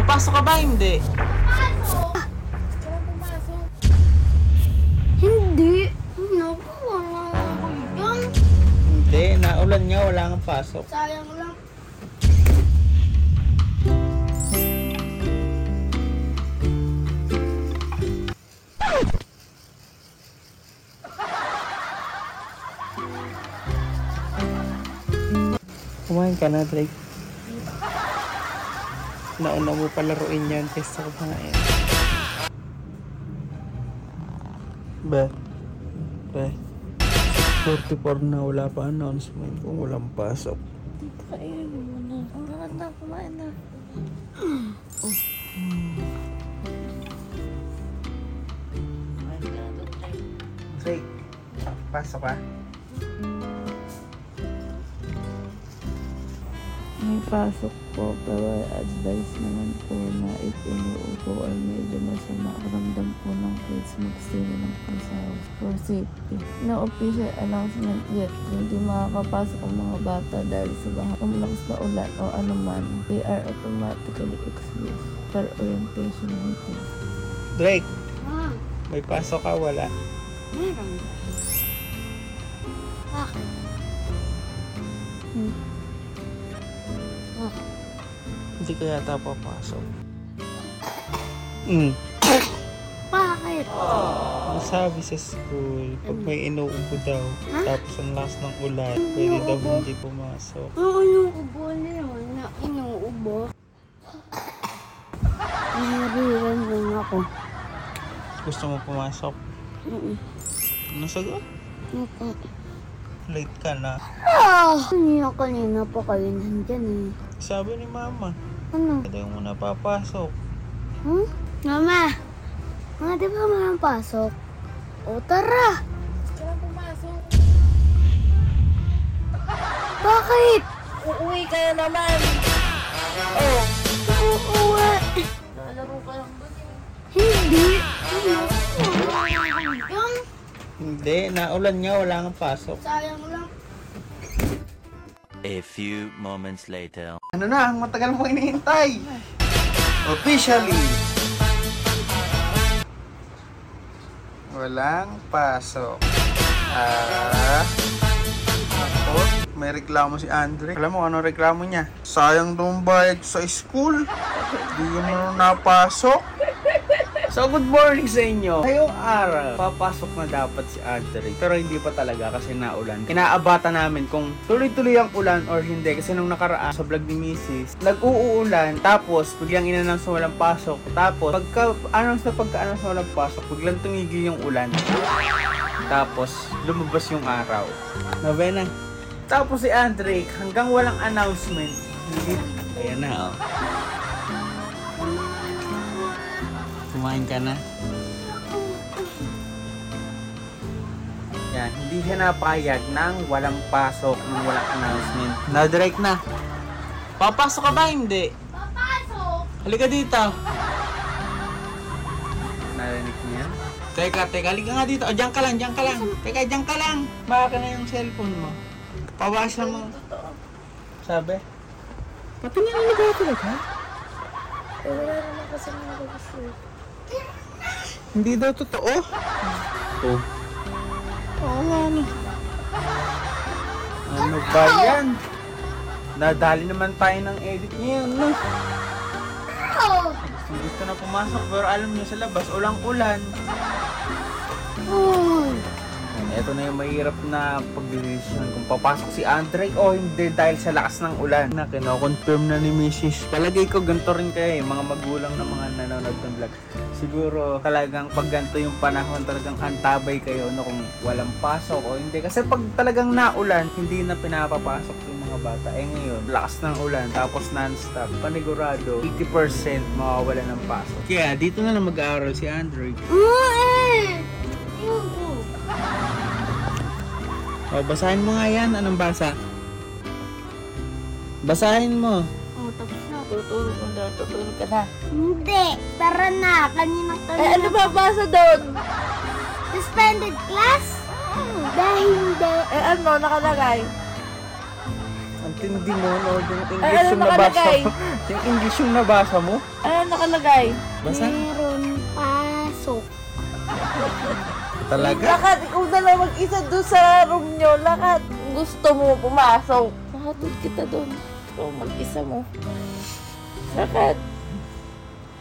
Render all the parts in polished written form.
Papasok ka ba? Hindi. Hindi. Naku, wala ako dyan. Hindi, naulan nga, wala kang pasok. Sayang lang. Kumain ka na, Drake. Nauna mo palaruin yan, kesa ko pa nga yan. Ba? 44 na, wala pa announcement kung walang pasok. Kainin mo muna. Ang ganda, kumain na. Drake, pasok ka? May pasok po, pero advice naman po na if inuupo ay medyo masama ramdam po ng kids mag-stay ng kasama for safety. No official announcement yet, hindi makakapasok ang mga bata dahil sa baha. Kung malakas na ulan o anuman, they are automatically excused for orientation meeting. Drake, Ah, may pasok ka, wala? meron. Bakit? Hindi ka yata papasok. Bakit? Ang sabi sa school, pag may inuubo daw, tapos ang lakas ng ulan, pwede daw hindi pumasok. Ang inuubo naman na inuubo. Nahiriran lang ako. Gusto mo pumasok? Ano sagot? Late ka na. Hindi ako kanina pa kayo nandyan eh. Sabi ni mama, Ano? hindi mo na papasok. Mama! Mga di ba mga pasok? O tara! Kailan pumasok? Bakit? Uuwi ka na naman. Uuwi! Nalaro ka lang doon eh. Hindi! Hindi, naulan nga, wala kang pasok. Sayang lang. A few moments later. Ano na, ang matagal mo hinihintay? Officially! Walang pasok. Ako, may reklamo si Andre. Alam mo, ano reklamo niya? Sayang daw ang bayad sa school. Di mo napasok. So, good morning sa inyo. Ngayong araw, papasok na dapat si Andre. Pero hindi pa talaga kasi naulan. Inaabata namin kung tuloy-tuloy ang ulan or hindi. Kasi nung nakaraan sa vlog ni Mrs. Nag-uulan, tapos biglang in-announce na walang pasok. Tapos, pagka-announce na walang pasok, biglang tumigil yung ulan. Tapos, lumabas yung araw. Novena. Tapos si Andre, hanggang walang announcement, hindi. Ayan na, oh. Kumain ka na? Yan, hindi siya napayag ng walang pasok, ng walang announcement. Na-direct na. Papasok ka ba? Hindi. Papasok! Halika dito. Narinig niya? Teka, halika nga dito. O, diyan ka lang. Teka, diyan ka lang. Baka na yung cellphone mo. Pawasan mo. Sabi? Patingin na ba talaga? Wala naman kasi mga gusto. Hindi daw totoo. Oh. Oo, ano. Ano ba yan? Nadali naman tayo ng edit niya, no? Gusto na pumasok, pero alam niyo sa labas, ulang-ulan. Ito na yung mahirap na pagdesisyon kung papasok si Andre o hindi dahil sa lakas ng ulan na kino-confirm na ni Mrs. Palagay ko ganito rin kayo mga magulang na mga nanonood ng vlog. Siguro talagang pag ganito yung panahon talagang antabay kayo no, kung walang pasok o hindi. Kasi pag talagang naulan, hindi na pinapapasok yung mga bata. Eh ngayon, lakas ng ulan tapos non-stop. Panigurado, 80% mawawala ng pasok. Kaya dito na lang mag-aaral si Andre. O, basahin mo nga yan. Anong basa? Basahin mo. Oh, tapos na. Tutulog ka na. Hindi. Tara na. Kanina. Ano ba basa doon? Suspended class? Dahil hindi. Ano nakalagay? Ang tindi mo, no? Yung English ano yung nabasa nakalagay? mo. Yung English yung nabasa mo. Ano nakalagay? Basa? Meron pasok. Talaga? Lakat, ikaw na lang mag-isa doon sa room nyo. Lakat, gusto mo pumasok. Mahatod kita doon. Ikaw mag-isa mo. Lakat.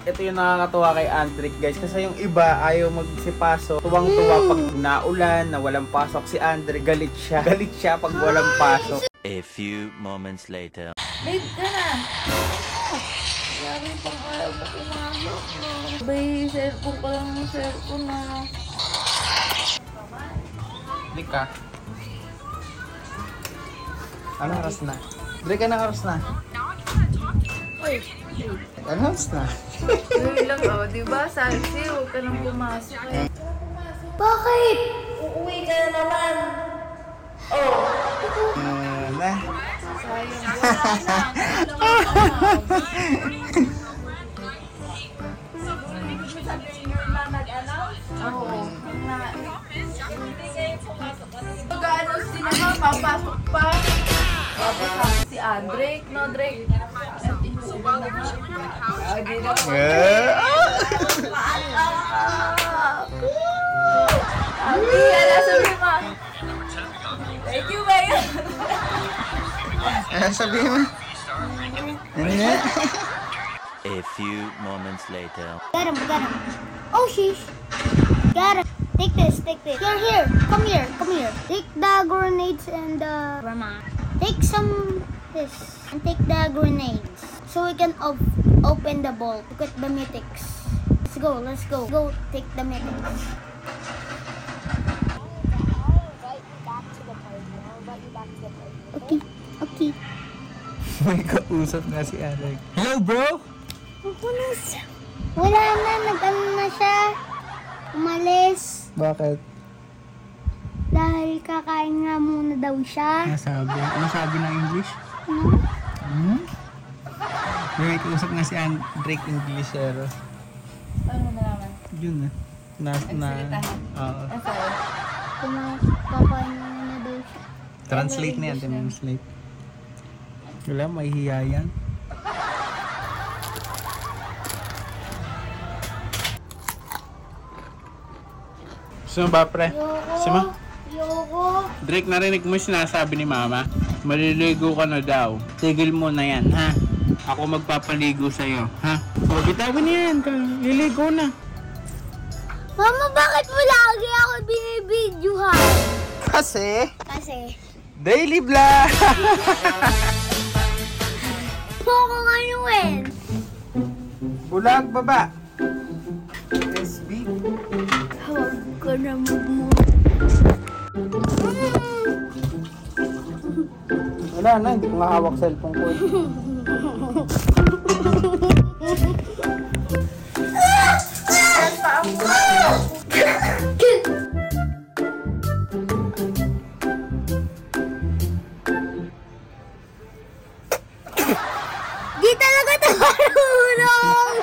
Ito yung nakakatuwa kay Andrick, guys. Kasi yung iba ayaw magsipasok. Tuwang-tuwa pag naulan, na walang pasok si Andrick. Galit siya. Galit siya pag walang pasok. A few moments later. Late ka na. Sabi pang ayaw mo pumasok. Bay, cellphone ka lang ng cellphone na. Andrick ka. Anong oras na? Andrick, anong oras na? Anong oras na? Uy lang di ba? Sabi siya, huwag ka nang pumasok eh. Bakit? Uuwi ka na naman. Oh, Na. sayang. Wala na. Oo. Mag-ano sila nga, papasok pa. Tapos sabi si Drake, no Drake. At inuulan na nga. Di na po. Abi, ala sabi mo. Thank you, Mayor. Sabihin mo. Ano nga? A few moments later. Got him, got him. Oh, sheesh. Got him. Take this, take this. Here. Come here, come here. Take the grenades and the Rama. Take some this and take the grenades so we can open the ball to get the mythics. Let's go, let's go. Go take the mythics. Okay, okay. May kausap na si Alec. Hello, bro! Wala na, nag-ano na siya. Umalis. Bakit? Dahil kakain nga muna daw siya. Nasabi. Ano sabi ng English? Ano? May kausap nga si Andrick Englishero. Ano na naman? Yun na. Nagsalitahan? Oo. Ang sabi? Kakain muna daw siya. Translate na yan. Translate. Wala, may hiya yan. Gusto mo ba, pre? Gusto mo? Yoko. Drake, narinig mo yung sinasabi ni Mama? Maliligo ka na daw. Tigil mo na yan, ha? Ako magpapaligo sa'yo, ha? O, bitawin na yan. Liligo na. Mama, bakit mo lagi ako binibidyohan? Kasi, Kasi, daily vlog! ako ngayon. Bulag baba. SB. Huwag ka na mo. Wala na, hindi ko nga hawak cellphone ko. Di talaga ito marunong.